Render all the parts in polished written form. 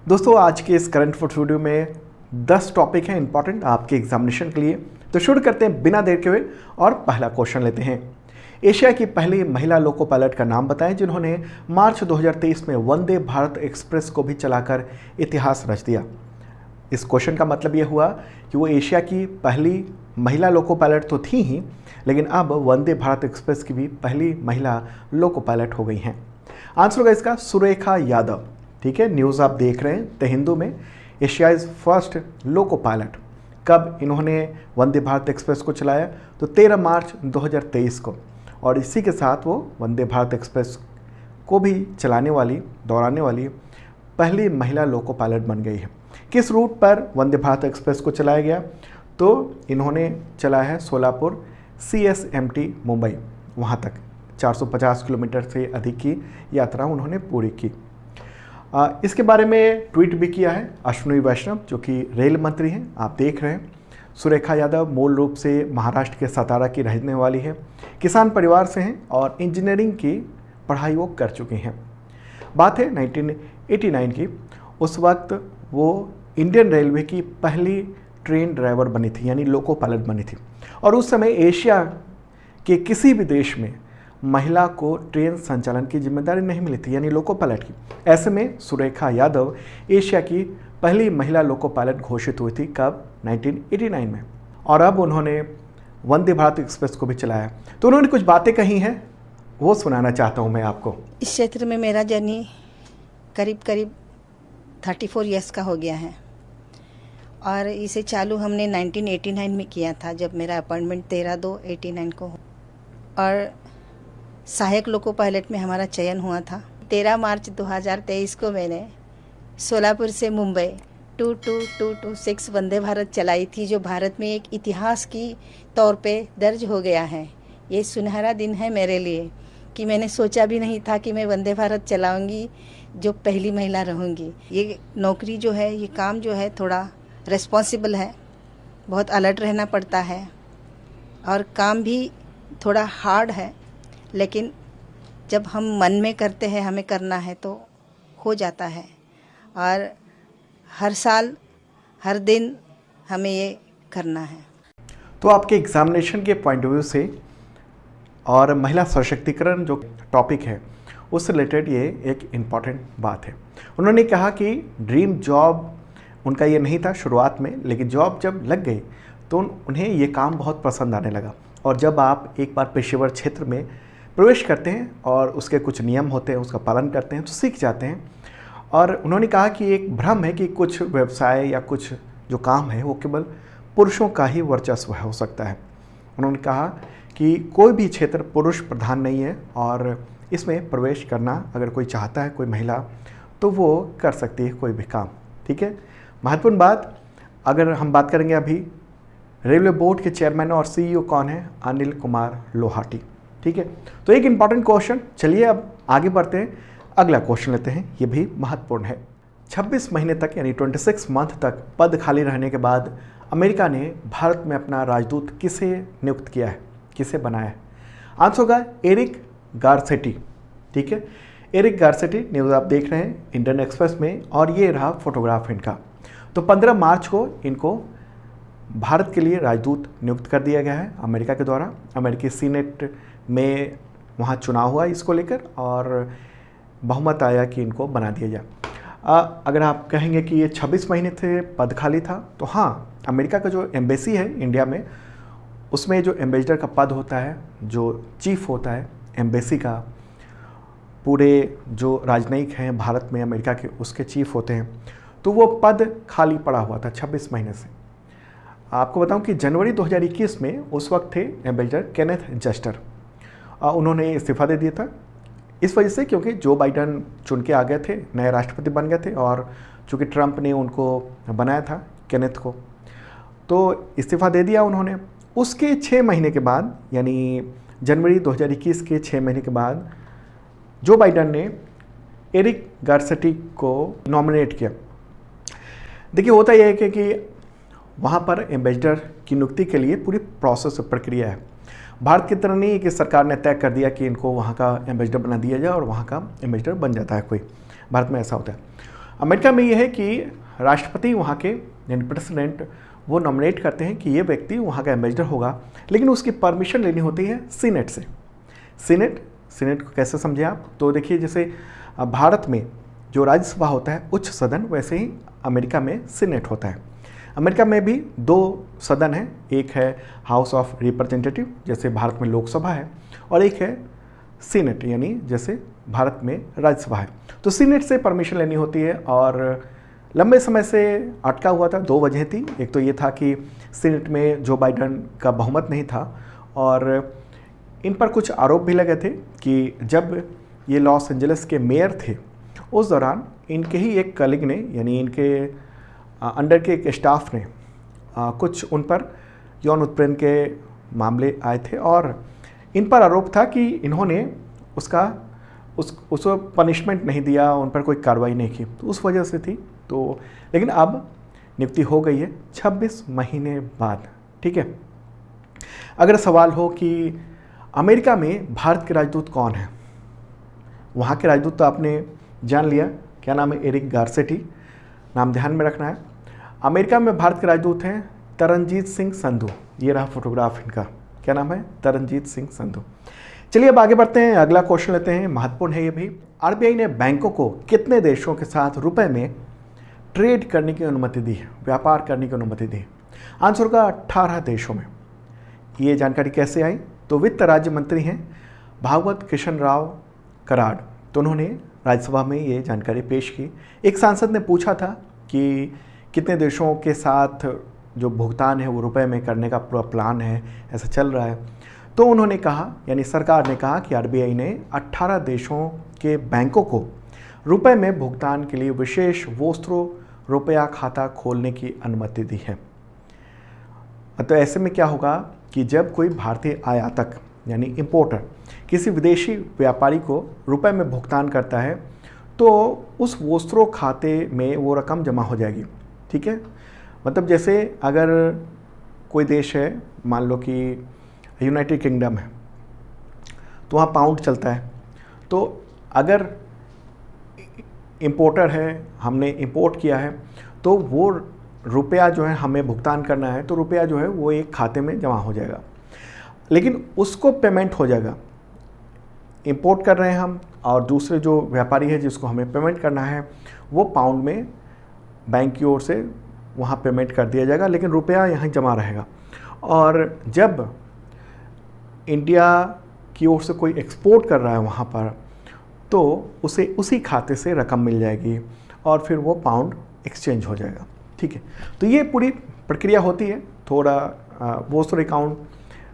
दोस्तों आज के इस करंट अफेयर्स वीडियो में 10 टॉपिक हैं इंपॉर्टेंट आपके एग्जामिनेशन के लिए। तो शुरू करते हैं बिना देर के हुए और पहला क्वेश्चन लेते हैं। एशिया की पहली महिला लोको पायलट का नाम बताएं जिन्होंने मार्च 2023 में वंदे भारत एक्सप्रेस को भी चलाकर इतिहास रच दिया। इस क्वेश्चन का मतलब ये हुआ कि वो एशिया की पहली महिला लोको पायलट तो थी ही, लेकिन अब वंदे भारत एक्सप्रेस की भी पहली महिला लोको पायलट हो गई हैं। आंसर होगा इसका सुरेखा यादव। ठीक है, न्यूज़ आप देख रहे हैं द हिंदू में। Asia is first loco pilot. कब इन्होंने वंदे भारत एक्सप्रेस को चलाया? तो 13 मार्च 2023 को, और इसी के साथ वो वंदे भारत एक्सप्रेस को भी दौड़ाने वाली पहली महिला लोको पायलट बन गई है। किस रूट पर वंदे भारत एक्सप्रेस को चलाया गया? तो इन्होंने चलाया है सोलापुर CSMT मुंबई, वहाँ तक 450 किलोमीटर से अधिक की यात्रा उन्होंने पूरी की। इसके बारे में ट्वीट भी किया है अश्विनी वैष्णव जो कि रेल मंत्री हैं। आप देख रहे हैं सुरेखा यादव मूल रूप से महाराष्ट्र के सतारा की रहने वाली है, किसान परिवार से हैं और इंजीनियरिंग की पढ़ाई वो कर चुकी हैं। बात है 1989 की। उस वक्त वो इंडियन रेलवे की पहली ट्रेन ड्राइवर बनी थी, यानी लोको पायलट बनी थी, और उस समय एशिया के किसी भी देश में महिला को ट्रेन संचालन की जिम्मेदारी नहीं मिली थी, यानी लोको पायलट की। ऐसे में सुरेखा यादव एशिया की पहली महिला लोको पायलट घोषित हुई थी। कब? 1989 में। और अब उन्होंने वंदे भारत एक्सप्रेस को भी चलाया। तो उन्होंने कुछ बातें कही हैं, वो सुनाना चाहता हूँ मैं आपको। इस क्षेत्र में मेरा जर्नी करीब 34 ईयर्स का हो गया है, और इसे चालू हमने 1989 में किया था, जब मेरा अपॉइंटमेंट 13/2/89 को हो, और सहायक लोको पायलट में हमारा चयन हुआ था। 13 मार्च 2023 को मैंने सोलापुर से मुंबई 22226 वंदे भारत चलाई थी, जो भारत में एक इतिहास की तौर पे दर्ज हो गया है। ये सुनहरा दिन है मेरे लिए कि मैंने सोचा भी नहीं था कि मैं वंदे भारत चलाऊंगी, जो पहली महिला रहूंगी। ये नौकरी जो है, ये काम जो है, थोड़ा रिस्पॉन्सिबल है, बहुत अलर्ट रहना पड़ता है, और काम भी थोड़ा हार्ड है, लेकिन जब हम मन में करते हैं हमें करना है तो हो जाता है। और हर साल हर दिन हमें ये करना है। तो आपके एग्जामिनेशन के पॉइंट ऑफ व्यू से और महिला सशक्तिकरण जो टॉपिक है उससे रिलेटेड ये एक इम्पॉर्टेंट बात है। उन्होंने कहा कि ड्रीम जॉब उनका ये नहीं था शुरुआत में, लेकिन जॉब जब लग गई तो उन्हें ये काम बहुत पसंद आने लगा। और जब आप एक बार पेशेवर क्षेत्र में प्रवेश करते हैं और उसके कुछ नियम होते हैं, उसका पालन करते हैं, तो सीख जाते हैं। और उन्होंने कहा कि एक भ्रम है कि कुछ व्यवसाय या कुछ जो काम है वो केवल पुरुषों का ही वर्चस्व हो सकता है। उन्होंने कहा कि कोई भी क्षेत्र पुरुष प्रधान नहीं है, और इसमें प्रवेश करना अगर कोई चाहता है, कोई महिला, तो वो कर सकती है कोई भी काम। ठीक है, महत्वपूर्ण बात अगर हम बात करेंगे अभी रेलवे बोर्ड के चेयरमैन और CEO कौन है? अनिल कुमार लोहाटी। ठीक है, तो एक इंपॉर्टेंट क्वेश्चन। चलिए अब आगे बढ़ते हैं, अगला क्वेश्चन लेते हैं, ये भी महत्वपूर्ण है। 26 महीने तक यानी 26 मंथ तक पद खाली रहने के बाद अमेरिका ने भारत में अपना राजदूत किसे नियुक्त किया है, किसे बनाया है? आंसर होगा एरिक गारसेटी। ठीक है, एरिक गारसेटी। न्यूज़ आप देख रहे हैं इंडियन एक्सप्रेस में, और ये रहा फोटोग्राफ इनका। तो 15 मार्च को इनको भारत के लिए राजदूत नियुक्त कर दिया गया है अमेरिका के द्वारा। अमेरिकी सीनेट में वहाँ चुनाव हुआ इसको लेकर, और बहुमत आया कि इनको बना दिया जाए। अगर आप कहेंगे कि ये 26 महीने से पद खाली था, तो हाँ, अमेरिका का जो एम्बेसी है इंडिया में, उसमें जो एम्बेसडर का पद होता है, जो चीफ होता है एम्बेसी का, पूरे जो राजनयिक हैं भारत में अमेरिका के, उसके चीफ होते हैं, तो वो पद खाली पड़ा हुआ था 26 महीने से। आपको बताऊं कि जनवरी 2021 में उस वक्त थे एम्बेसडर केनेथ जस्टर। उन्होंने इस्तीफा दे दिया था इस वजह से क्योंकि जो बाइडन चुन के आ गए थे, नए राष्ट्रपति बन गए थे, और चूँकि ट्रंप ने उनको बनाया था केनेथ को, तो इस्तीफा दे दिया उन्होंने। उसके 6 महीने के बाद, यानी जनवरी 2021 के 6 महीने के बाद, जो बाइडन ने एरिक गारसेटी को नॉमिनेट किया। देखिए, होता यह है कि वहाँ पर एम्बेसडर की नियुक्ति के लिए पूरी प्रोसेस प्रक्रिया है। भारत की तरह नहीं है कि सरकार ने तय कर दिया कि इनको वहाँ का एम्बेसडर बना दिया जाए और वहाँ का एम्बेसडर बन जाता है कोई। भारत में ऐसा होता है। अमेरिका में ये है कि राष्ट्रपति वहाँ के यानी प्रेसिडेंट वो नॉमिनेट करते हैं कि ये व्यक्ति वहाँ का एम्बेसडर होगा, लेकिन उसकी परमिशन लेनी होती है सीनेट से। सीनेट को कैसे समझे आप? तो देखिए, जैसे भारत में जो राज्यसभा होता है उच्च सदन, वैसे ही अमेरिका में सीनेट होता है। अमेरिका में भी 2 सदन हैं, एक है हाउस ऑफ रिप्रेजेंटेटिव जैसे भारत में लोकसभा है, और एक है सीनेट यानी जैसे भारत में राज्यसभा है। तो सीनेट से परमिशन लेनी होती है और लंबे समय से अटका हुआ था। 2 वजह थी, एक तो ये था कि सीनेट में जो बाइडेन का बहुमत नहीं था, और इन पर कुछ आरोप भी लगे थे कि जब ये लॉस एंजलिस के मेयर थे उस दौरान इनके ही एक कलीग ने यानी इनके अंडर के एक स्टाफ ने कुछ उन पर यौन उत्पीड़न के मामले आए थे, और इन पर आरोप था कि इन्होंने उसको पनिशमेंट नहीं दिया, उन पर कोई कार्रवाई नहीं की, तो उस वजह से थी। तो लेकिन अब नियुक्ति हो गई है 26 महीने बाद। ठीक है, अगर सवाल हो कि अमेरिका में भारत के राजदूत कौन है, वहाँ के राजदूत तो आपने जान लिया, क्या नाम है? एरिक गारसेटी, नाम ध्यान में रखना है। अमेरिका में भारत के राजदूत हैं तरनजीत सिंह संधू, ये रहा फोटोग्राफ इनका, क्या नाम है? तरनजीत सिंह संधू। चलिए अब आगे बढ़ते हैं, अगला क्वेश्चन लेते हैं, महत्वपूर्ण है ये भी। आरबीआई ने बैंकों को कितने देशों के साथ रुपए में ट्रेड करने की अनुमति दी है, व्यापार करने की अनुमति दी? आंसर होगा 18 देशों में। ये जानकारी कैसे आई? तो वित्त राज्य मंत्री हैं भागवत किशन राव कराड, तो उन्होंने राज्यसभा में ये जानकारी पेश की। एक सांसद ने पूछा था कि कितने देशों के साथ जो भुगतान है वो रुपए में करने का पूरा प्लान है, ऐसा चल रहा है। तो उन्होंने कहा, यानी सरकार ने कहा कि आरबीआई ने 18 देशों के बैंकों को रुपए में भुगतान के लिए विशेष वोस्त्रो रुपया खाता खोलने की अनुमति दी है। तो ऐसे में क्या होगा कि जब कोई भारतीय आयातक यानी इंपोर्टर किसी विदेशी व्यापारी को रुपए में भुगतान करता है तो उस वोस्त्रो खाते में वो रकम जमा हो जाएगी। ठीक है, मतलब जैसे अगर कोई देश है, मान लो कि यूनाइटेड किंगडम है, तो वहाँ पाउंड चलता है, तो अगर इंपोर्टर है, हमने इंपोर्ट किया है, तो वो रुपया जो है हमें भुगतान करना है, तो रुपया जो है वो एक खाते में जमा हो जाएगा, लेकिन उसको पेमेंट हो जाएगा। इंपोर्ट कर रहे हैं हम, और दूसरे जो व्यापारी है जिसको हमें पेमेंट करना है वो पाउंड में बैंक की ओर से वहाँ पेमेंट कर दिया जाएगा, लेकिन रुपया यहाँ जमा रहेगा। और जब इंडिया की ओर से कोई एक्सपोर्ट कर रहा है वहाँ पर, तो उसे उसी खाते से रकम मिल जाएगी और फिर वो पाउंड एक्सचेंज हो जाएगा। ठीक है, तो ये पूरी प्रक्रिया होती है। थोड़ा वोस्त्रो अकाउंट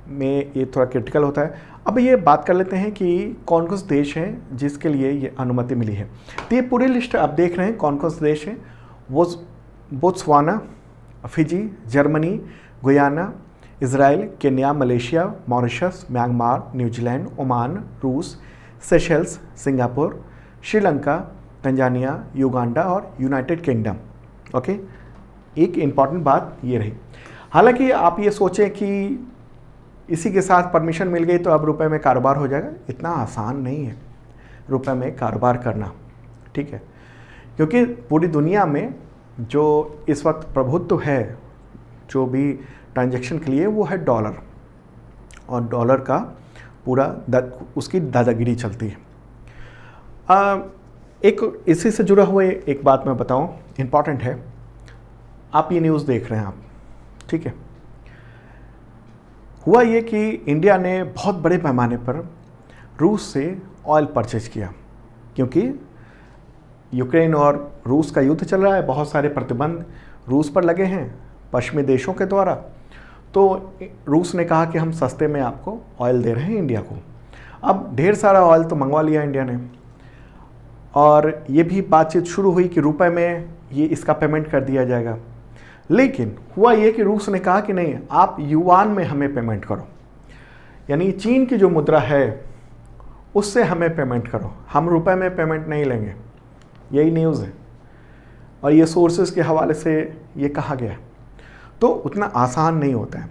में ये थोड़ा क्रिटिकल होता है। अब ये बात कर लेते हैं कि कौन कौन से देश हैं जिसके लिए ये अनुमति मिली है। तो ये पूरी लिस्ट आप देख रहे हैं कौन कौन से देश हैं। वो Botswana, Fiji, Germany, Guyana, Israel, Kenya, Malaysia, Mauritius, Myanmar, New Zealand, Oman, रूस, Seychelles, Singapore, Sri Lanka, Tanzania, Uganda और यूनाइटेड किंगडम। ओके, एक इम्पॉर्टेंट बात ये रही। हालांकि आप ये सोचें कि इसी के साथ परमिशन मिल गई तो अब रुपए में कारोबार हो जाएगा, इतना आसान नहीं है रुपए में कारोबार करना। ठीक है, क्योंकि पूरी दुनिया में जो इस वक्त प्रभुत्व है जो भी ट्रांजैक्शन के लिए वो है डॉलर, और डॉलर का पूरा उसकी दादागिरी चलती है। एक इसी से जुड़ा हुआ एक बात मैं बताऊं, इम्पॉर्टेंट है। आप ये न्यूज़ देख रहे हैं आप, ठीक है। हुआ ये कि इंडिया ने बहुत बड़े पैमाने पर रूस से ऑयल परचेज किया, क्योंकि यूक्रेन और रूस का युद्ध चल रहा है, बहुत सारे प्रतिबंध रूस पर लगे हैं पश्चिमी देशों के द्वारा। तो रूस ने कहा कि हम सस्ते में आपको ऑयल दे रहे हैं इंडिया को। अब ढेर सारा ऑयल तो मंगवा लिया इंडिया ने, और ये भी बातचीत शुरू हुई कि रुपए में ये इसका पेमेंट कर दिया जाएगा। लेकिन हुआ ये कि रूस ने कहा कि नहीं, आप युआन में हमें पेमेंट करो, यानी चीन की जो मुद्रा है उससे हमें पेमेंट करो, हम रुपए में पेमेंट नहीं लेंगे। यही न्यूज़ है और ये सोर्सेज के हवाले से ये कहा गया है। तो उतना आसान नहीं होता है।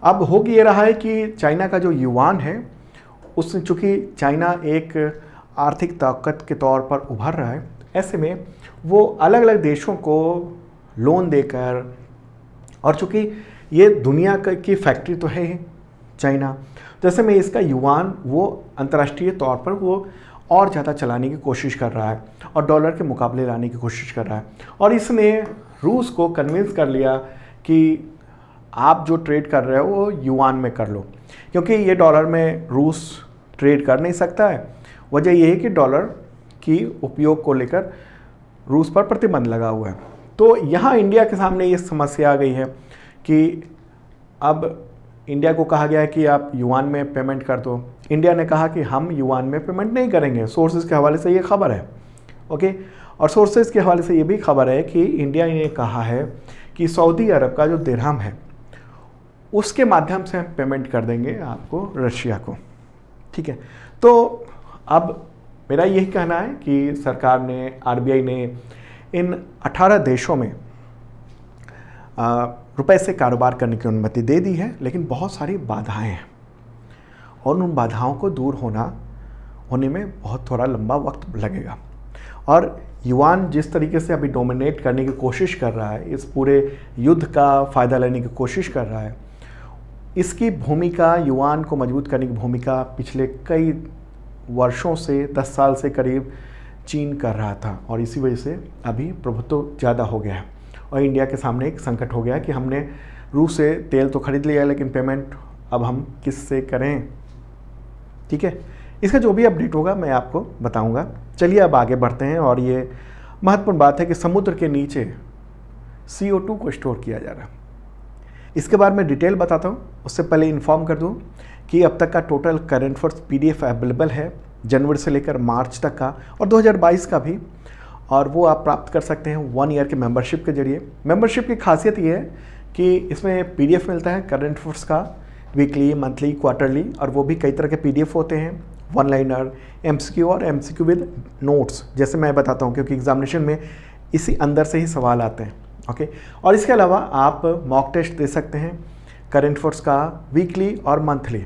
अब हो ये रहा है कि चाइना का जो युआन है, उससे चूँकि चाइना एक आर्थिक ताकत के तौर पर उभर रहा है, ऐसे में वो अलग अलग देशों को लोन देकर, और चूँकि ये दुनिया की फैक्ट्री तो है ही चाइना, जैसे में इसका युआन वो अंतर्राष्ट्रीय तौर पर वो और ज़्यादा चलाने की कोशिश कर रहा है और डॉलर के मुकाबले लाने की कोशिश कर रहा है। और इसने रूस को कन्विंस कर लिया कि आप जो ट्रेड कर रहे हो वो युआन में कर लो, क्योंकि ये डॉलर में रूस ट्रेड कर नहीं सकता है। वजह यह है कि डॉलर की उपयोग को लेकर रूस पर प्रतिबंध लगा हुआ है। तो यहाँ इंडिया के सामने ये समस्या आ गई है कि अब इंडिया को कहा गया है कि आप युआन में पेमेंट कर दो। इंडिया ने कहा कि हम युआन में पेमेंट नहीं करेंगे। सोर्सेज के हवाले से ये खबर है, ओके। और सोर्सेज के हवाले से ये भी खबर है कि इंडिया ने कहा है कि सऊदी अरब का जो दिरहम है उसके माध्यम से हम पेमेंट कर देंगे आपको रशिया को, ठीक है। तो अब मेरा यही कहना है कि सरकार ने, आरबीआई ने इन 18 देशों में रुपए से कारोबार करने की अनुमति दे दी है, लेकिन बहुत सारी बाधाएं हैं और उन बाधाओं को दूर होने में बहुत थोड़ा लंबा वक्त लगेगा। और युआन जिस तरीके से अभी डोमिनेट करने की कोशिश कर रहा है, इस पूरे युद्ध का फ़ायदा लेने की कोशिश कर रहा है, इसकी भूमिका, युआन को मजबूत करने की भूमिका पिछले कई वर्षों से, 10 साल से करीब चीन कर रहा था। और इसी वजह से अभी प्रभुत्व ज़्यादा हो गया है और इंडिया के सामने एक संकट हो गया कि हमने रूस से तेल तो खरीद लिया है, लेकिन पेमेंट अब हम किससे करें, ठीक है। इसका जो भी अपडेट होगा मैं आपको बताऊंगा। चलिए अब आगे बढ़ते हैं। और ये महत्वपूर्ण बात है कि समुद्र के नीचे CO2 को स्टोर किया जा रहा है। इसके बारे में डिटेल बताता हूँ। उससे पहले इन्फॉर्म कर दूँ कि अब तक का total current affairs PDF available है, जनवरी से लेकर मार्च तक का और 2022 का भी, और वो आप प्राप्त कर सकते हैं 1 ईयर के मेंबरशिप के जरिए। मेंबरशिप की खासियत ये है कि इसमें PDF मिलता है करंट अफेयर्स का, वीकली, मंथली, क्वार्टरली, और वो भी कई तरह के PDF होते हैं, 1 लाइनर, MCQ और MCQ विद नोट्स, जैसे मैं बताता हूँ, क्योंकि एग्जामिनेशन में इसी अंदर से ही सवाल आते हैं, ओके। और इसके अलावा आप मॉक टेस्ट दे सकते हैं करंट अफेयर्स का वीकली और मंथली,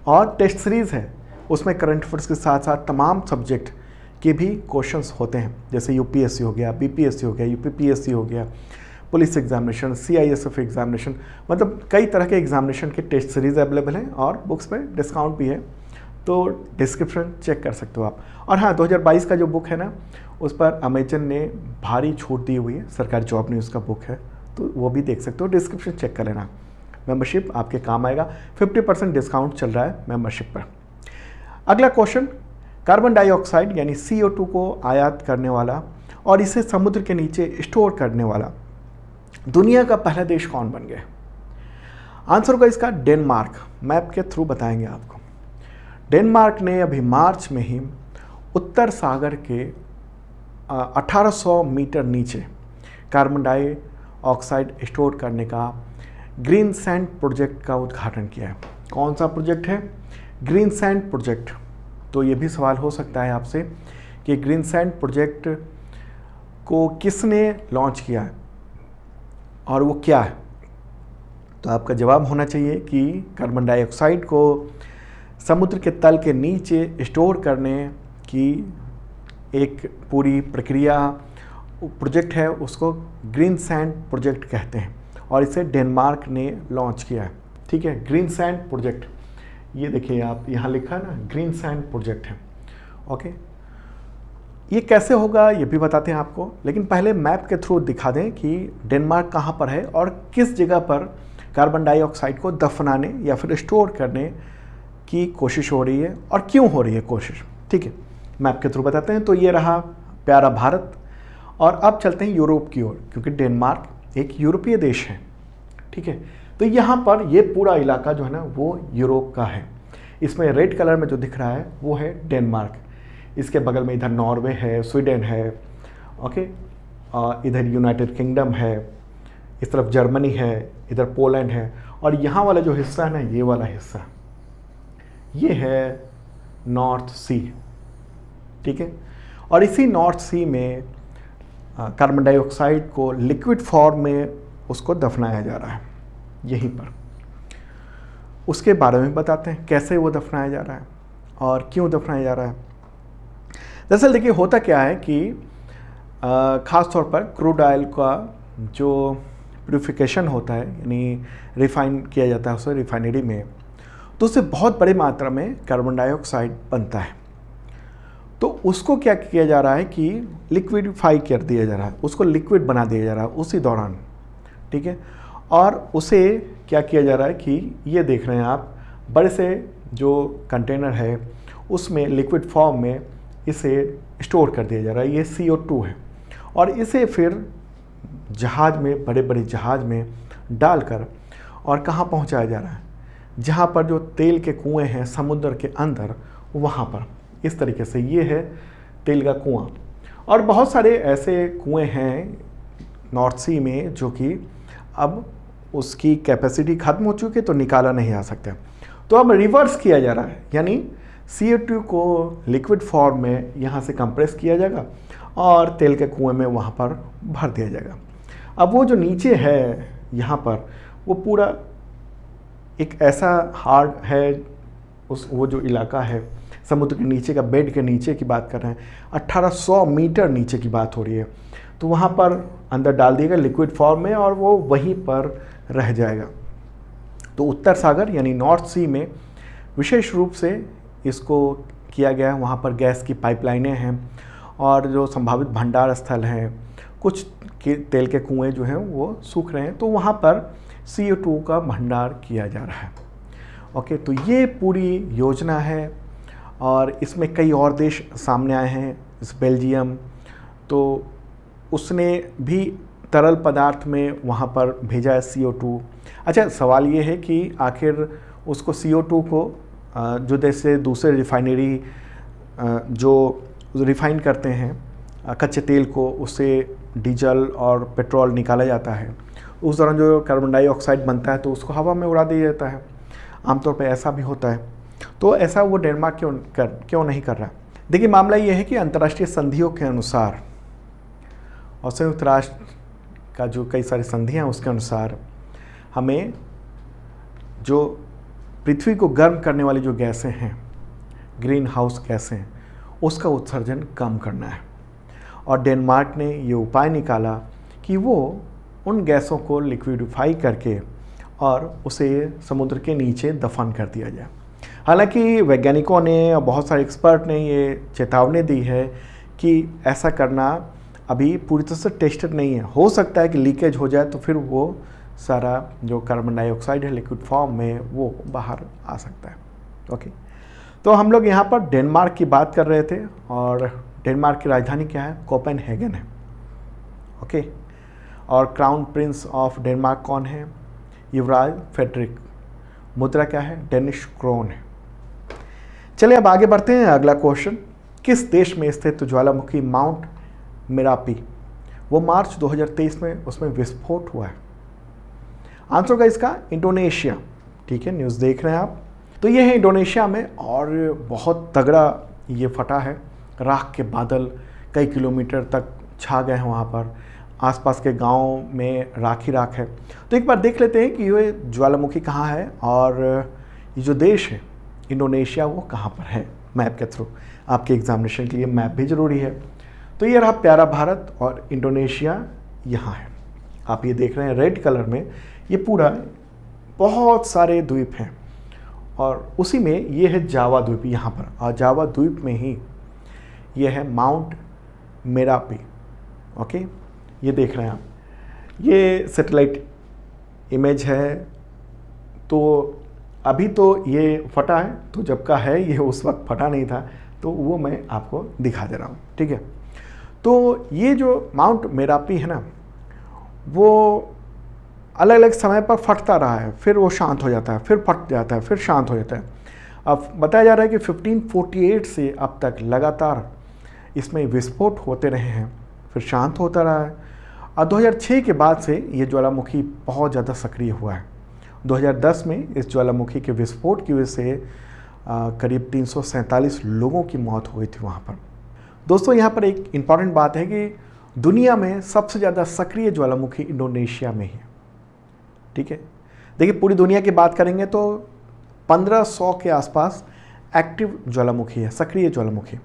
और टेस्ट सीरीज़ है, उसमें करंट अफेयर्स के साथ साथ तमाम सब्जेक्ट के भी क्वेश्चंस होते हैं, जैसे UPSC हो गया, BPSC हो गया, UPPSC हो गया, पुलिस एग्जामिनेशन, CISF एग्जामिनेशन, मतलब कई तरह के एग्जामिनेशन के टेस्ट सीरीज़ अवेलेबल हैं और बुक्स पे डिस्काउंट भी है, तो डिस्क्रिप्शन चेक कर सकते हो आप। और हाँ, 2022 का जो बुक है ना, उस पर अमेजन ने भारी छूट दी हुई है, सरकारी जॉब न्यूज़ का बुक है, तो वो भी देख सकते हो, डिस्क्रिप्शन चेक कर लेना। मेंबरशिप आपके काम आएगा, 50% डिस्काउंट चल रहा है मेंबरशिप पर। अगला क्वेश्चन, कार्बन डाइऑक्साइड यानी CO2 को आयात करने वाला और इसे समुद्र के नीचे स्टोर करने वाला दुनिया का पहला देश कौन बन गया? आंसर होगा इसका डेनमार्क। मैप के थ्रू बताएंगे आपको। डेनमार्क ने अभी मार्च में ही उत्तर सागर के 1800 मीटर नीचे कार्बन डाइऑक्साइड स्टोर करने का ग्रीन सैंड प्रोजेक्ट का उद्घाटन किया है। कौन सा प्रोजेक्ट है? Green sand project. तो ये भी सवाल हो सकता है आपसे कि ग्रीन सैंड प्रोजेक्ट को किसने लॉन्च किया है और वो क्या है? तो आपका जवाब होना चाहिए कि कार्बन डाइऑक्साइड को समुद्र के तल के नीचे स्टोर करने की एक पूरी प्रक्रिया, प्रोजेक्ट है, उसको ग्रीन सैंड प्रोजेक्ट कहते हैं और इसे डेनमार्क ने लॉन्च किया है। ठीक है, ग्रीन सैंड प्रोजेक्ट, ये देखिए आप यहाँ लिखा है ना, ग्रीन सैंड प्रोजेक्ट है। ओके, ये कैसे होगा ये भी बताते हैं आपको, लेकिन पहले मैप के थ्रू दिखा दें कि डेनमार्क कहाँ पर है और किस जगह पर कार्बन डाइऑक्साइड को दफनाने या फिर स्टोर करने की कोशिश हो रही है और क्यों हो रही है कोशिश। ठीक है, मैप के थ्रू बताते हैं। तो ये रहा प्यारा भारत और अब चलते हैं यूरोप की ओर, क्योंकि डेनमार्क एक यूरोपीय देश है। ठीक है, तो यहाँ पर ये पूरा इलाका जो है ना वो यूरोप का है। इसमें रेड कलर में जो दिख रहा है वो है डेनमार्क। इसके बगल में इधर नॉर्वे है, स्वीडन है, ओके, इधर यूनाइटेड किंगडम है, इस तरफ जर्मनी है, इधर पोलैंड है और यहाँ वाला जो हिस्सा है ना, ये वाला हिस्सा, ये है नॉर्थ सी। ठीक है, और इसी नॉर्थ सी में कार्बन डाइऑक्साइड को लिक्विड फॉर्म में उसको दफनाया जा रहा है यहीं पर। उसके बारे में बताते हैं कैसे वो दफनाया जा रहा है और क्यों दफनाया जा रहा है। दरअसल देखिए होता क्या है कि ख़ास तौर पर क्रूड ऑयल का जो प्यूरिफिकेशन होता है, यानी रिफ़ाइन किया जाता है उसे रिफाइनरी में, तो उससे बहुत बड़ी मात्रा में कार्बन डाइऑक्साइड बनता है। तो उसको क्या किया जा रहा है कि लिक्विडिफाई कर दिया जा रहा है, उसको लिक्विड बना दिया जा रहा है उसी दौरान, ठीक है। और उसे क्या किया जा रहा है कि ये देख रहे हैं आप, बड़े से जो कंटेनर है उसमें लिक्विड फॉर्म में इसे स्टोर कर दिया जा रहा है, ये CO2 है। और इसे फिर जहाज़ में, बड़े बड़े जहाज़ में डालकर और कहाँ पहुँचाया जा रहा है, जहाँ पर जो तेल के कुएं हैं समुद्र के अंदर, वहाँ पर। इस तरीके से ये है तेल का कुआं। और बहुत सारे ऐसे कुएं हैं नॉर्थ सी में जो कि अब उसकी कैपेसिटी ख़त्म हो चुकी है, तो निकाला नहीं आ सकता। तो अब रिवर्स किया जा रहा है, यानी CO2 को लिक्विड फॉर्म में यहाँ से कंप्रेस किया जाएगा और तेल के कुएं में वहाँ पर भर दिया जाएगा। अब वो जो नीचे है यहाँ पर, वो पूरा एक ऐसा हार्ड है, वो जो इलाका है समुद्र के नीचे का, बेड के नीचे की बात कर रहे हैं, 1800 मीटर नीचे की बात हो रही है। तो वहाँ पर अंदर डाल दिएगा लिक्विड फॉर्म में और वो वहीं पर रह जाएगा। तो उत्तर सागर यानी नॉर्थ सी में विशेष रूप से इसको किया गया है। वहाँ पर गैस की पाइपलाइनें हैं और जो संभावित भंडार स्थल हैं, कुछ तेल के कुएं जो हैं वो सूख रहे हैं, तो वहाँ पर CO2 का भंडार किया जा रहा है। ओके, तो ये पूरी योजना है और इसमें कई और देश सामने आए हैं। इस बेल्जियम, तो उसने भी तरल पदार्थ में वहाँ पर भेजा है CO2। अच्छा, सवाल ये है कि आखिर उसको CO2 को जो जैसे दूसरे रिफाइनरी जो रिफ़ाइन करते हैं कच्चे तेल को, उससे डीजल और पेट्रोल निकाला जाता है, उस दौरान जो कार्बन डाइऑक्साइड बनता है तो उसको हवा में उड़ा दिया जाता है। आमतौर पर ऐसा भी होता है। तो ऐसा वो डेनमार्क क्यों नहीं कर रहा? देखिए, मामला ये है कि अंतर्राष्ट्रीय संधियों के अनुसार और संयुक्त राष्ट्र का जो कई सारी संधियाँ हैं उसके अनुसार हमें जो पृथ्वी को गर्म करने वाली जो गैसें हैं, ग्रीन हाउस गैसें, उसका उत्सर्जन कम करना है। और डेनमार्क ने ये उपाय निकाला कि वो उन गैसों को लिक्विडिफाई करके और उसे समुद्र के नीचे दफन कर दिया जाए। हालांकि वैज्ञानिकों ने और बहुत सारे एक्सपर्ट ने ये चेतावनी दी है कि ऐसा करना अभी पूरी तरह से टेस्टेड नहीं है। हो सकता है कि लीकेज हो जाए तो फिर वो सारा जो कार्बन डाइऑक्साइड है लिक्विड फॉर्म में वो बाहर आ सकता है। ओके, तो हम लोग यहाँ पर डेनमार्क की बात कर रहे थे और डेनमार्क की राजधानी क्या है? कोपेनहेगन है। ओके, और क्राउन प्रिंस ऑफ डेनमार्क कौन है? युवराज फ्रेडरिक। मुद्रा क्या है? डेनिश क्रोन है। चलिए अब आगे बढ़ते हैं। अगला क्वेश्चन, किस देश में स्थित ज्वालामुखी माउंट मेरापी, वो मार्च 2023 में उसमें विस्फोट हुआ है? आंसर होगा इसका इंडोनेशिया। ठीक है, न्यूज़ देख रहे हैं आप। तो ये है इंडोनेशिया में और बहुत तगड़ा ये फटा है। राख के बादल कई किलोमीटर तक छा गए हैं वहाँ पर, आसपास के गांव में राख ही राख है। तो एक बार देख लेते हैं कि ये ज्वालामुखी कहाँ है और ये जो देश है इंडोनेशिया वो कहाँ पर है, मैप के थ्रू। आपके एग्जामिनेशन के लिए मैप भी ज़रूरी है। तो ये रहा प्यारा भारत और इंडोनेशिया यहाँ है। आप ये देख रहे हैं रेड कलर में, ये पूरा बहुत सारे द्वीप हैं और उसी में ये है जावा द्वीप यहाँ पर, और जावा द्वीप में ही ये है माउंट मेरापी। ओके, ये देख रहे हैं आप, ये सैटेलाइट इमेज है। तो अभी तो ये फटा है, तो जब का है ये उस वक्त फटा नहीं था, तो वो मैं आपको दिखा दे रहा हूँ। ठीक है, तो ये जो माउंट मेरापी है ना, वो अलग अलग समय पर फटता रहा है, फिर वो शांत हो जाता है, फिर फट जाता है, फिर शांत हो जाता है। अब बताया जा रहा है कि 1548 से अब तक लगातार इसमें विस्फोट होते रहे हैं, फिर शांत होता रहा है। और 2006 के बाद से ये ज्वालामुखी बहुत ज़्यादा सक्रिय हुआ है। 2010 में इस ज्वालामुखी के विस्फोट की वजह से करीब 347 लोगों की मौत हुई थी वहाँ पर। दोस्तों, यहाँ पर एक इम्पॉर्टेंट बात है कि दुनिया में सबसे ज़्यादा सक्रिय ज्वालामुखी इंडोनेशिया में ही है। ठीक है, देखिए पूरी दुनिया की बात करेंगे तो 1500 के आसपास एक्टिव ज्वालामुखी है, सक्रिय ज्वालामुखी,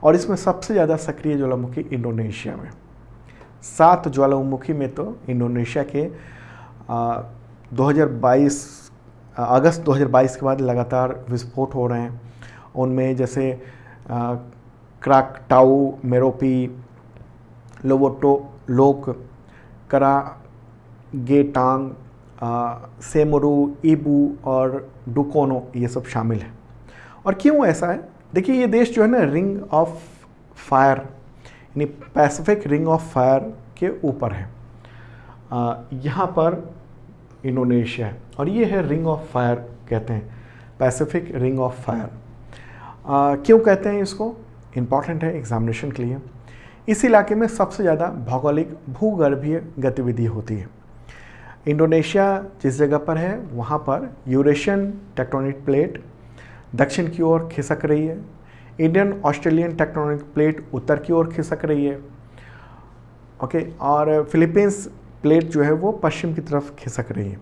और इसमें सबसे ज़्यादा सक्रिय ज्वालामुखी इंडोनेशिया में। 7 ज्वालामुखी में तो इंडोनेशिया के 2022 अगस्त 2022 के बाद लगातार विस्फोट हो रहे हैं। उनमें जैसे क्राकटाऊ, मेरोपी, लोक, करागेटांग, सेमुरू, ईबू और डुकोनो, ये सब शामिल हैं। और क्यों ऐसा है? देखिए, ये देश जो है ना रिंग ऑफ फायर यानी पैसिफिक रिंग ऑफ फायर के ऊपर है। यहाँ पर इंडोनेशिया है और ये है रिंग ऑफ फायर, कहते हैं पैसिफिक रिंग ऑफ फायर। क्यों कहते हैं इसको? इम्पॉर्टेंट है एग्जामिनेशन के लिए। इस इलाके में सबसे ज़्यादा भौगोलिक भूगर्भीय गतिविधि होती है। इंडोनेशिया जिस जगह पर है वहाँ पर यूरेशियन टेक्टोनिक प्लेट दक्षिण की ओर खिसक रही है। इंडियन ऑस्ट्रेलियन टेक्टोनिक प्लेट उत्तर की ओर खिसक रही है। ओके, और फिलीपींस प्लेट जो है वो पश्चिम की तरफ खिसक रही है।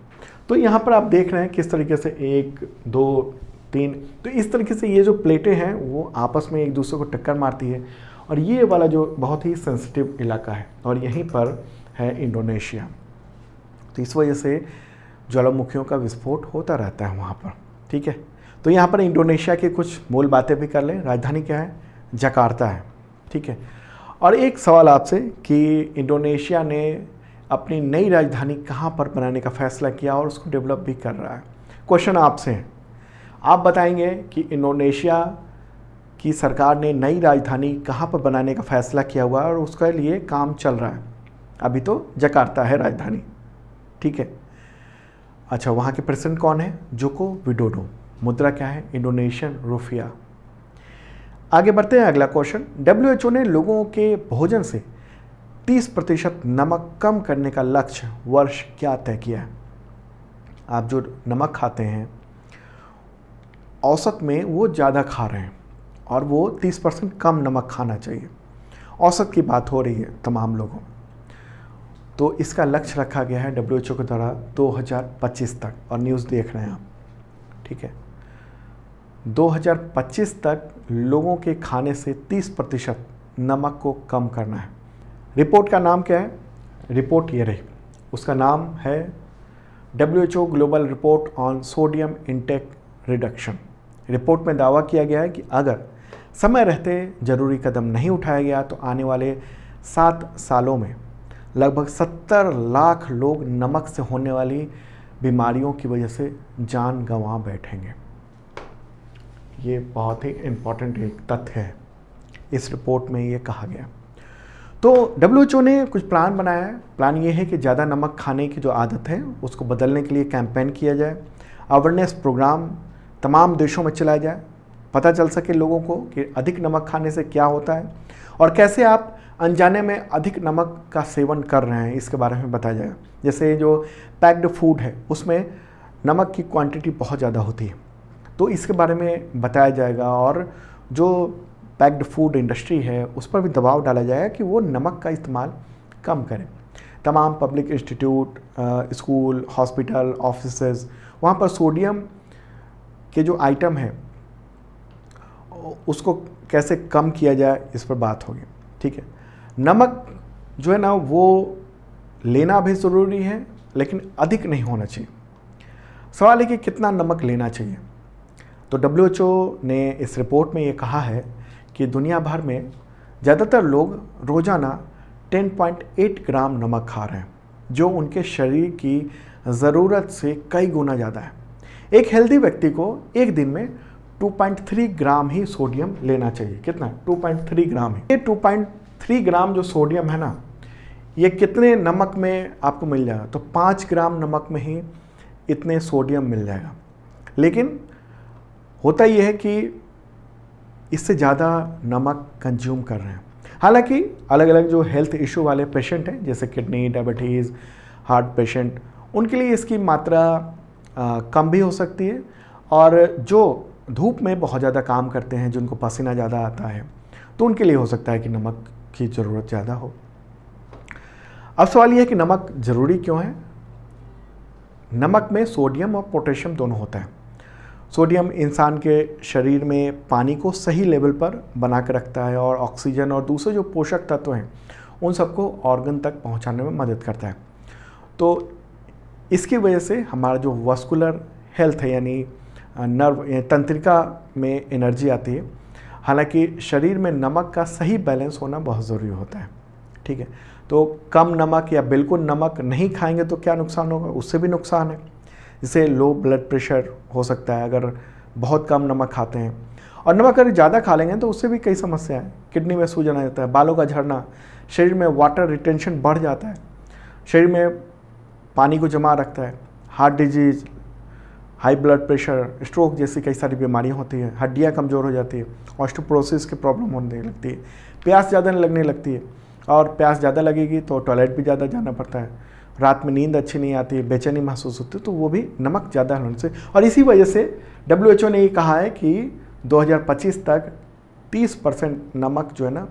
तो यहाँ पर आप देख रहे हैं किस तरीके से 1, 2, 3, तो इस तरीके से ये जो प्लेटें हैं वो आपस में एक दूसरे को टक्कर मारती है। और ये वाला जो बहुत ही सेंसिटिव इलाका है और यहीं पर है इंडोनेशिया। तो इस वजह से ज्वालामुखियों का विस्फोट होता रहता है वहाँ पर। ठीक है, तो यहाँ पर इंडोनेशिया की कुछ मूल बातें भी कर लें। राजधानी क्या है? जकार्ता है। ठीक है, और एक सवाल आपसे कि इंडोनेशिया ने अपनी नई राजधानी कहाँ पर बनाने का फैसला किया और उसको डेवलप भी कर रहा है। क्वेश्चन आपसे है, आप बताएंगे कि इंडोनेशिया की सरकार ने नई राजधानी कहाँ पर बनाने का फैसला किया हुआ है और उसके लिए काम चल रहा है। अभी तो जकार्ता है राजधानी। ठीक है, अच्छा, वहाँ के प्रेसिडेंट कौन है? Joko Widodo. मुद्रा क्या है? Indonesian rupiah. आगे बढ़ते हैं, अगला क्वेश्चन। WHO ने लोगों के भोजन से 30% नमक कम करने का लक्ष्य वर्ष क्या तय किया है? आप जो नमक खाते हैं औसत में वो ज़्यादा खा रहे हैं और वो 30% कम नमक खाना चाहिए। औसत की बात हो रही है तमाम लोगों। तो इसका लक्ष्य रखा गया है WHO के द्वारा 2025 तक, और न्यूज़ देख रहे हैं आप। ठीक है, 2025 तक लोगों के खाने से 30% नमक को कम करना है। रिपोर्ट का नाम क्या है? रिपोर्ट ये रही, उसका नाम है WHO global report on sodium intake reduction. Report में दावा किया गया है कि अगर समय रहते जरूरी कदम नहीं उठाया गया तो आने वाले 7 सालों में लगभग 70 लाख लोग नमक से होने वाली बीमारियों की वजह से जान गंवा बैठेंगे। ये बहुत ही इम्पॉर्टेंट एक तथ्य है, इस रिपोर्ट में ये कहा गया। तो WHO ने कुछ प्लान बनाया है। प्लान ये है कि ज़्यादा नमक खाने की जो आदत है उसको बदलने के लिए कैंपेन किया जाए, अवेयरनेस प्रोग्राम तमाम देशों में चलाया जाए, पता चल सके लोगों को कि अधिक नमक खाने से क्या होता है और कैसे आप अनजाने में अधिक नमक का सेवन कर रहे हैं, इसके बारे में बताया जाएगा। जैसे जो पैक्ड फूड है उसमें नमक की क्वांटिटी बहुत ज़्यादा होती है, तो इसके बारे में बताया जाएगा। और जो पैक्ड फूड इंडस्ट्री है उस पर भी दबाव डाला जाएगा कि वो नमक का इस्तेमाल कम करें। तमाम public institute, school, hospital, offices, वहाँ पर सोडियम के जो आइटम है उसको कैसे कम किया जाए, इस पर बात होगी। ठीक है, नमक जो है ना वो लेना भी ज़रूरी है लेकिन अधिक नहीं होना चाहिए। सवाल है कि कितना नमक लेना चाहिए। तो WHO ने इस रिपोर्ट में ये कहा है कि दुनिया भर में ज़्यादातर लोग रोज़ाना 10.8 ग्राम नमक खा रहे हैं, जो उनके शरीर की ज़रूरत से कई गुना ज़्यादा है। एक हेल्दी व्यक्ति को एक दिन में 2.3 ग्राम ही सोडियम लेना चाहिए। कितना? 2.3 ग्राम ही। ये 2.3 ग्राम जो सोडियम है ना, ये कितने नमक में आपको मिल जाएगा? तो 5 ग्राम नमक में ही इतने सोडियम मिल जाएगा। लेकिन होता यह है कि इससे ज़्यादा नमक कंज्यूम कर रहे हैं। हालांकि अलग अलग जो हेल्थ इशू वाले पेशेंट हैं, जैसे किडनी, डायबिटीज़, हार्ट पेशेंट, उनके लिए इसकी मात्रा कम भी हो सकती है। और जो धूप में बहुत ज़्यादा काम करते हैं, जिनको पसीना ज़्यादा आता है, तो उनके लिए हो सकता है कि नमक की ज़रूरत ज़्यादा हो। अब सवाल यह है कि नमक ज़रूरी क्यों है? नमक में सोडियम और पोटेशियम दोनों होता है। सोडियम इंसान के शरीर में पानी को सही लेवल पर बना कर रखता है और ऑक्सीजन और दूसरे जो पोषक तत्व हैं उन सबको ऑर्गन तक पहुंचाने में मदद करता है। तो इसकी वजह से हमारा जो वास्कुलर हेल्थ है, यानी नर्व तंत्रिका में एनर्जी आती है। हालांकि शरीर में नमक का सही बैलेंस होना बहुत ज़रूरी होता है, ठीक है। तो कम नमक या बिल्कुल नमक नहीं खाएंगे तो क्या नुकसान होगा, उससे भी नुकसान है। जैसे लो ब्लड प्रेशर हो सकता है अगर बहुत कम नमक खाते हैं, और नमक अगर ज़्यादा खा लेंगे तो उससे भी कई समस्या है। किडनी में सूजन आ जाता है, बालों का झड़ना, शरीर में वाटर रिटेंशन बढ़ जाता है, शरीर में पानी को जमा रखता है, heart disease, high blood pressure, stroke जैसी कई सारी बीमारियां होती हैं, हड्डियां कमज़ोर हो जाती है, ऑस्टियोपोरोसिस की प्रॉब्लम होने लगती है, प्यास ज़्यादा लगने लगती है, और प्यास ज़्यादा लगेगी तो टॉयलेट भी ज़्यादा जाना पड़ता है, रात में नींद अच्छी नहीं आती है, बेचैनी महसूस होती है, तो वो भी नमक ज़्यादा होने से। और इसी वजह से WHO ने ये कहा है कि 2025 तक 30% नमक जो है ना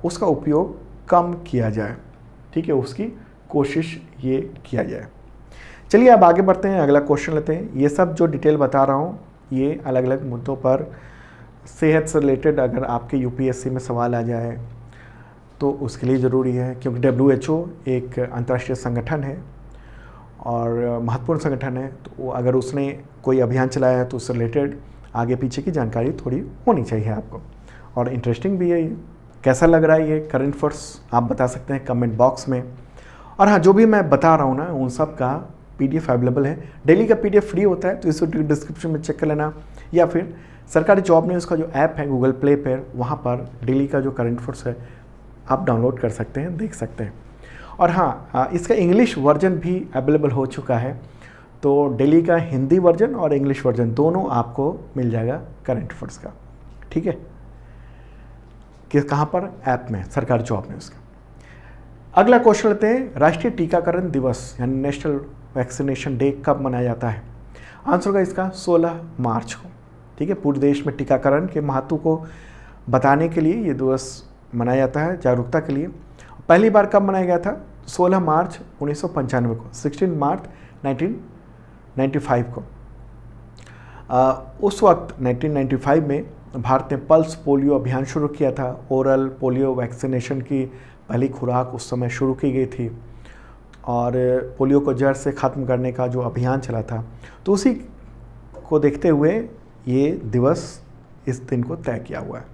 उसका उपयोग कम किया जाए, ठीक है, उसकी कोशिश ये किया जाए। चलिए अब आगे बढ़ते हैं, अगला क्वेश्चन लेते हैं। ये सब जो डिटेल बता रहा हूँ ये अलग अलग मुद्दों पर सेहत से रिलेटेड अगर आपके UPSC में सवाल आ जाए तो उसके लिए ज़रूरी है, क्योंकि WHO एक अंतर्राष्ट्रीय संगठन है और महत्वपूर्ण संगठन है। तो अगर उसने कोई अभियान चलाया है तो उससे रिलेटेड आगे पीछे की जानकारी थोड़ी होनी चाहिए आपको, और इंटरेस्टिंग भी है ये। कैसा लग रहा है ये करंट अफेयर्स आप बता सकते हैं कमेंट बॉक्स में। और हाँ, जो भी मैं बता रहा हूँ ना उन सब का PDF अवेलेबल है। डेली का PDF फ्री होता है, तो इसे डिस्क्रिप्शन में चेक कर लेना, या फिर सरकारी जॉब न्यूज़ का जो ऐप है गूगल प्ले पर, वहाँ पर डेली का जो करंट अफेयर्स है आप डाउनलोड कर सकते हैं, देख सकते हैं। और हाँ, इसका इंग्लिश वर्जन भी अवेलेबल हो चुका है, तो डेली का हिंदी वर्जन और इंग्लिश वर्जन दोनों आपको मिल जाएगा करंट अफेयर्स का, ठीक है। किस कहाँ पर, ऐप में, सरकारी जॉब न्यूज़ का। अगला क्वेश्चन लेते हैं, राष्ट्रीय टीकाकरण दिवस यानी नेशनल वैक्सीनेशन डे कब मनाया जाता है? आंसर होगा इसका 16 मार्च को, ठीक है। पूरे देश में टीकाकरण के महत्व को बताने के लिए ये दिवस मनाया जाता है, जागरूकता के लिए। पहली बार कब मनाया गया था? 16 मार्च 1995 को, 16 मार्च 1995 को। उस वक्त 1995 में भारत ने पल्स पोलियो अभियान शुरू किया था। ओरल पोलियो वैक्सीनेशन की पहली खुराक उस समय शुरू की गई थी, और पोलियो को जड़ से ख़त्म करने का जो अभियान चला था, तो उसी को देखते हुए ये दिवस इस दिन को तय किया हुआ है।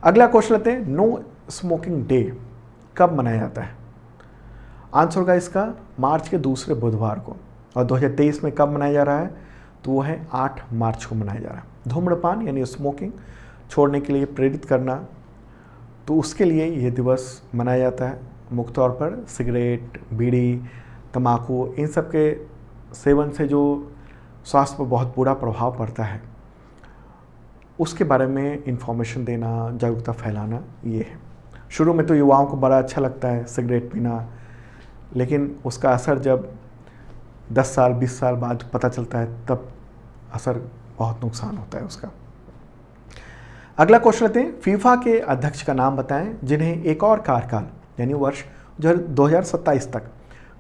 अगला क्वेश्चन लेते हैं, नो स्मोकिंग डे कब मनाया जाता है? आंसर होगा इसका मार्च के दूसरे बुधवार को। और 2023 में कब मनाया जा रहा है? तो वो है 8 मार्च को मनाया जा रहा है। धूम्रपान यानी स्मोकिंग छोड़ने के लिए प्रेरित करना, तो उसके लिए ये दिवस मनाया जाता है। मुख्य तौर पर सिगरेट, बीड़ी, तंबाकू, इन सब के सेवन से जो स्वास्थ्य पर बहुत बुरा प्रभाव पड़ता है, उसके बारे में इंफॉर्मेशन देना, जागरूकता फैलाना, ये है। शुरू में तो युवाओं को बड़ा अच्छा लगता है सिगरेट पीना, लेकिन उसका असर जब 10 साल 20 साल बाद पता चलता है, तब असर बहुत नुकसान होता है उसका। अगला क्वेश्चन लेते हैं, फीफा के अध्यक्ष का नाम बताएं जिन्हें एक और कार्यकाल यानी वर्ष 2027 तक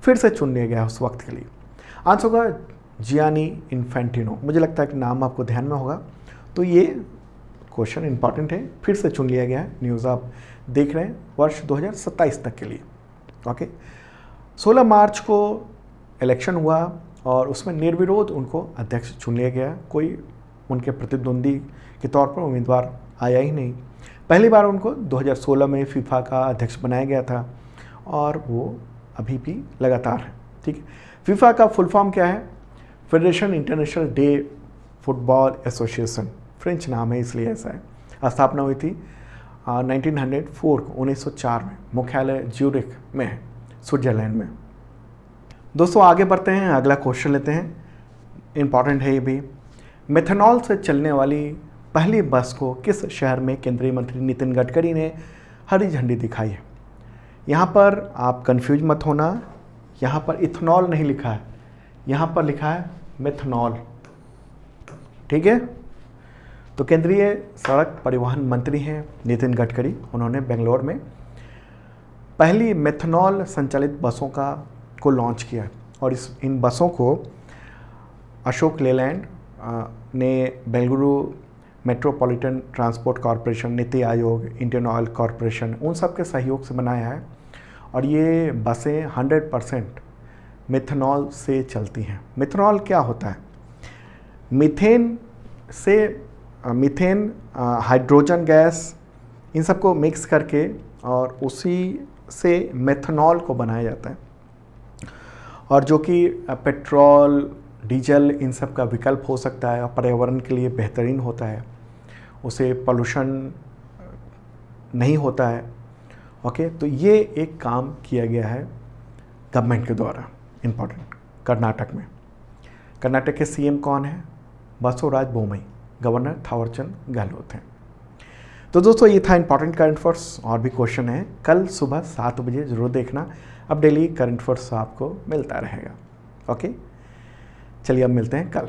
फिर से चुन लिया गया उस वक्त के लिए। आंसर होगा जियानी इन्फेंटिनो। मुझे लगता है कि नाम आपको ध्यान में होगा, तो ये क्वेश्चन इंपॉर्टेंट है। फिर से चुन लिया गया है, न्यूज़ आप देख रहे हैं, वर्ष 2027 तक के लिए। ओके, 16 मार्च को इलेक्शन हुआ और उसमें निर्विरोध उनको अध्यक्ष चुन लिया गया। कोई उनके प्रतिद्वंदी के तौर पर उम्मीदवार आया ही नहीं। पहली बार उनको 2016 में फीफा का अध्यक्ष बनाया गया था, और वो अभी भी लगातार है, ठीक है। फीफा का फुल फॉर्म क्या है? Federation international day football association, French नाम है इसलिए ऐसा है। स्थापना हुई थी 1904 को, 1904 में। मुख्यालय ज्यूरिख में है, स्विट्जरलैंड में। दोस्तों आगे बढ़ते हैं, अगला क्वेश्चन लेते हैं, इम्पॉर्टेंट है ये भी। मेथनॉल से चलने वाली पहली बस को किस शहर में केंद्रीय मंत्री नितिन गडकरी ने हरी झंडी दिखाई है? यहाँ पर आप कंफ्यूज मत होना, यहाँ पर इथेनॉल नहीं लिखा है, यहाँ पर लिखा है मेथनॉल, ठीक है। तो केंद्रीय सड़क परिवहन मंत्री हैं नितिन गडकरी। उन्होंने बेंगलोर में पहली मेथनॉल संचालित बसों को लॉन्च किया, और इन बसों को अशोक लेलैंड ने Bengaluru metropolitan transport corporation, NITI Aayog, Indian oil corporation, उन सब के सहयोग से बनाया है। और ये बसें 100% मिथनॉल से चलती हैं। मिथनॉल क्या होता है? मीथेन हाइड्रोजन गैस, इन सबको मिक्स करके और उसी से मेथनॉल को बनाया जाता है, और जो कि पेट्रोल, डीजल इन सब का विकल्प हो सकता है और पर्यावरण के लिए बेहतरीन होता है, उसे पोल्यूशन नहीं होता है। ओके, तो ये एक काम किया गया है गवर्नमेंट के द्वारा, इम्पोर्टेंट। कर्नाटक में, कर्नाटक के सीएम कौन है? बसवराज बोम्मई, गवर्नर थावरचंद गहलोत हैं। तो दोस्तों ये था इंपॉर्टेंट करंट अफेयर्स। और भी क्वेश्चन है, कल सुबह 7 बजे ज़रूर देखना। अब डेली करंट अफेयर्स आपको मिलता रहेगा। ओके, चलिए अब मिलते हैं कल।